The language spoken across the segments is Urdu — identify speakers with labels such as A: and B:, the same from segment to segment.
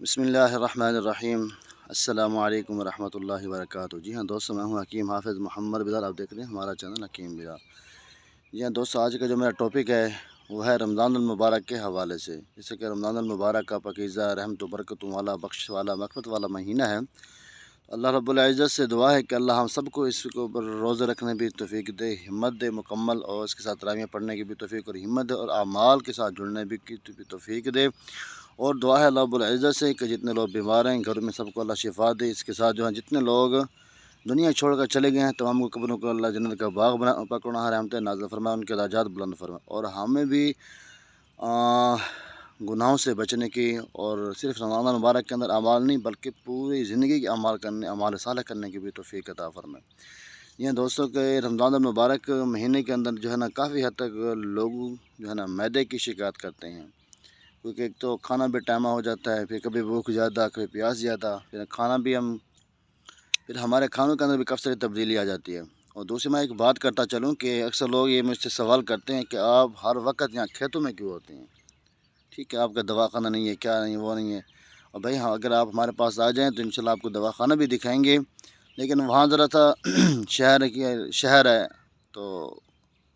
A: بسم اللہ الرحمن الرحیم۔ السلام علیکم ورحمۃ اللہ وبرکاتہ۔ جی ہاں دوستو، میں ہوں حکیم حافظ محمد بلال۔ آپ دیکھ رہے ہیں ہمارا چینل حکیم بلال۔ جی ہاں دوستو، آج کا جو میرا ٹاپک ہے وہ ہے رمضان المبارک کے حوالے سے۔ جیسے کہ رمضان المبارک کا پاکیزہ، رحمت و برکت والا، بخش والا، مغفرت والا مہینہ ہے۔ اللہ رب العزت سے دعا ہے کہ اللہ ہم سب کو اس کے اوپر روزہ رکھنے بھی توفیق دے، ہمت دے مکمل، اور اس کے ساتھ تراویح پڑھنے کی بھی توفیق اور ہمت دے، اور اعمال کے ساتھ جڑنے بھی کی توفیق دے۔ اور دعا ہے اللہ رب العزت سے کہ جتنے لوگ بیمار ہیں گھر میں سب کو اللہ شفا دے۔ اس کے ساتھ جو ہے جتنے لوگ دنیا چھوڑ کر چلے گئے ہیں تمام کو قبروں کو اللہ جنت کا باغ پکڑنا رحمت نازل فرمائے، ان کے درجات بلند فرمائے، اور ہمیں بھی گناہوں سے بچنے کی، اور صرف رمضان مبارک کے اندر اعمال نہیں بلکہ پوری زندگی کے اعمال صالح کرنے کی بھی توفیق عطا فرمائے۔ یہ دوستوں کے رمضان المبارک مہینے کے اندر جو ہے نا کافی حد تک لوگ جو ہے نا معدے کی شکایت کرتے ہیں، کیونکہ ایک تو کھانا بھی ٹائمہ ہو جاتا ہے، پھر کبھی بھوک زیادہ، کبھی پیاس زیادہ، پھر ہمارے کھانوں کے اندر بھی کافی ساری تبدیلی آ جاتی ہے۔ اور دوسری میں ایک بات کرتا چلوں کہ اکثر لوگ یہ مجھ سے سوال کرتے ہیں کہ آپ ہر وقت یہاں کھیتوں میں کیوں ہوتے ہیں؟ ٹھیک ہے، آپ کا دواخانہ نہیں ہے، کیا نہیں، وہ نہیں ہے۔ اور بھائی ہاں، اگر آپ ہمارے پاس آ جائیں تو انشاءاللہ آپ کو دواخانہ بھی دکھائیں گے، لیکن وہاں ذرا سا شہر ہے تو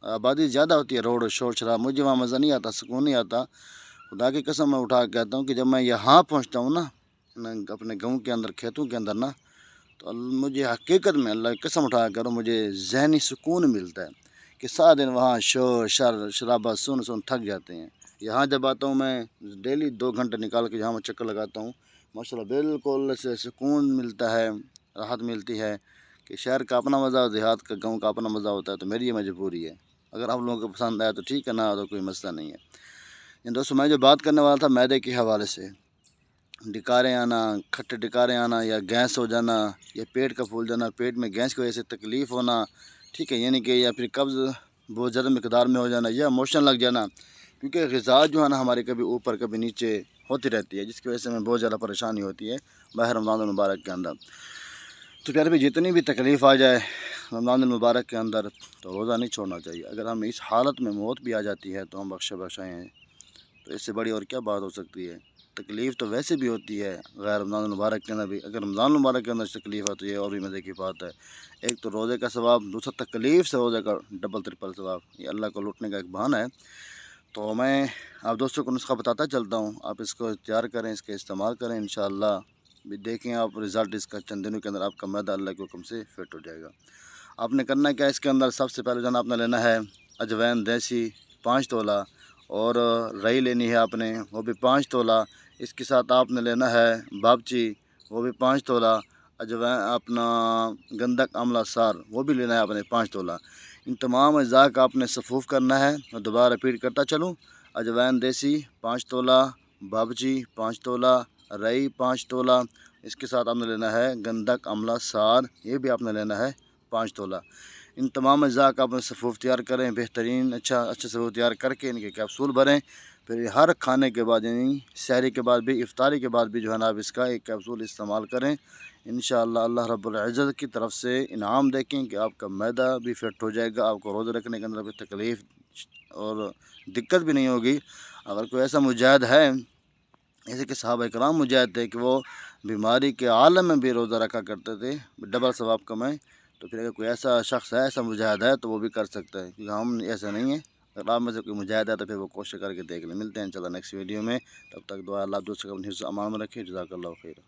A: آبادی زیادہ ہوتی ہے، روڈ شور شراب، مجھے وہاں مزہ نہیں آتا، سکون نہیں آتا۔ خدا کی قسم میں اٹھا کے کہتا ہوں کہ جب میں یہاں پہنچتا ہوں نا اپنے گاؤں کے اندر، کھیتوں کے اندر نا، تو مجھے حقیقت میں اللہ کی قسم اٹھا کر مجھے ذہنی سکون ملتا ہے کہ سارا دن وہاں شور شرابہ سن تھک جاتے ہیں۔ یہاں جب آتا ہوں میں ڈیلی 2 گھنٹے نکال کے جہاں میں چکر لگاتا ہوں، ماشاءاللہ بالکل سے سکون ملتا ہے، راحت ملتی ہے کہ شہر کا اپنا مزہ، دیہات کا، گاؤں کا اپنا مزہ ہوتا ہے۔ تو میری یہ مجبوری ہے، اگر آپ لوگوں کو پسند آیا تو ٹھیک ہے، نہ تو کوئی مسئلہ نہیں ہے۔ دوستوں، میں جو بات کرنے والا تھا معدے کے حوالے سے، ڈکاریں آنا، کھٹے ڈکاریں آنا، یا گیس ہو جانا، یا پیٹ کا پھول جانا، پیٹ میں گیس کی وجہ سے تکلیف ہونا، ٹھیک ہے، یعنی کہ یا پھر قبض بہت زیادہ مقدار میں ہو جانا، یا موشن لگ جانا، کیونکہ غذا جو ہے نا ہماری کبھی اوپر کبھی نیچے ہوتی رہتی ہے، جس کی وجہ سے ہمیں بہت زیادہ پریشانی ہوتی ہے باہر رمضان المبارک کے اندر۔ تو پیارے بھی جتنی بھی تکلیف آ جائے رمضان المبارک کے اندر تو روزہ نہیں چھوڑنا چاہیے۔ اگر ہم اس حالت میں موت بھی آ جاتی ہے تو ہم بخشائے ہیں، تو اس سے بڑی اور کیا بات ہو سکتی ہے؟ تکلیف تو ویسے بھی ہوتی ہے غیر رمضان المبارک کے اندر بھی، اگر رمضان المبارک کے اندر تکلیف ہوتی ہے اور بھی مزے کی بات ہے۔ ایک تو روزے کا ثواب، دوسرا تکلیف سے روزے کا ڈبل ٹرپل ثواب، یہ اللہ کو لوٹنے کا ایک بہانہ ہے۔ تو میں آپ دوستوں کو نسخہ بتاتا چلتا ہوں، آپ اس کو اختیار کریں، اس کا استعمال کریں، انشاءاللہ بھی دیکھیں آپ رزلٹ اس کا، چند دنوں کے اندر آپ کا معدہ اللہ کے حکم سے فٹ ہو جائے گا۔ آپ نے کرنا کیا، اس کے اندر سب سے پہلے جانا آپ نے لینا ہے اجوین دیسی 5 تولہ، اور رئی لینی ہے آپ نے، وہ بھی 5 تولہ۔ اس کے ساتھ آپ نے لینا ہے بابچی، وہ بھی 5 تولہ۔ اجوین اپنا گندک آملہ سار، وہ بھی لینا ہے آپ نے 5 تولہ۔ ان تمام اجزاء کا آپ نے صفوف کرنا ہے۔ میں دوبارہ ریپیٹ کرتا چلوں، اجوین دیسی 5 تولہ، بابچی 5 تولہ، رئی 5 تولہ، اس کے ساتھ آپ نے لینا ہے گندک آملہ سار، یہ بھی آپ نے لینا ہے 5 تولہ۔ ان تمام اجزاء کا آپ نے صفوف تیار کریں، بہترین اچھا صفوف تیار کر کے ان کے کیپسول بھریں۔ پھر ہر کھانے کے بعد، یعنی سحری کے بعد بھی، افطاری کے بعد بھی جو ہے نا آپ اس کا ایک کیپسول استعمال کریں۔ انشاءاللہ اللہ رب العزت کی طرف سے انعام دیکھیں کہ آپ کا معدہ بھی فٹ ہو جائے گا، آپ کو روزہ رکھنے کے اندر بھی تکلیف اور دقت بھی نہیں ہوگی۔ اگر کوئی ایسا مجاہد ہے، جیسے کہ صحابہ کرام مجاہد تھے کہ وہ بیماری کے عالم میں بھی روزہ رکھا کرتے تھے، ڈبل ثواب کمائیں، تو پھر اگر کوئی ایسا شخص ہے، ایسا مجاہد ہے تو وہ بھی کر سکتا ہے، کیونکہ ہم ایسا نہیں ہیں۔ اگر آپ میں سے کوئی مجاہد ہے تو پھر وہ کوشش کر کے دیکھ لیں۔ ملتے ہیں انشاءاللہ نیکسٹ ویڈیو میں، تب تک دعا اللہ دوسرے کو اپنے حفظ و امان میں رکھے۔ جزاک اللہ خیر۔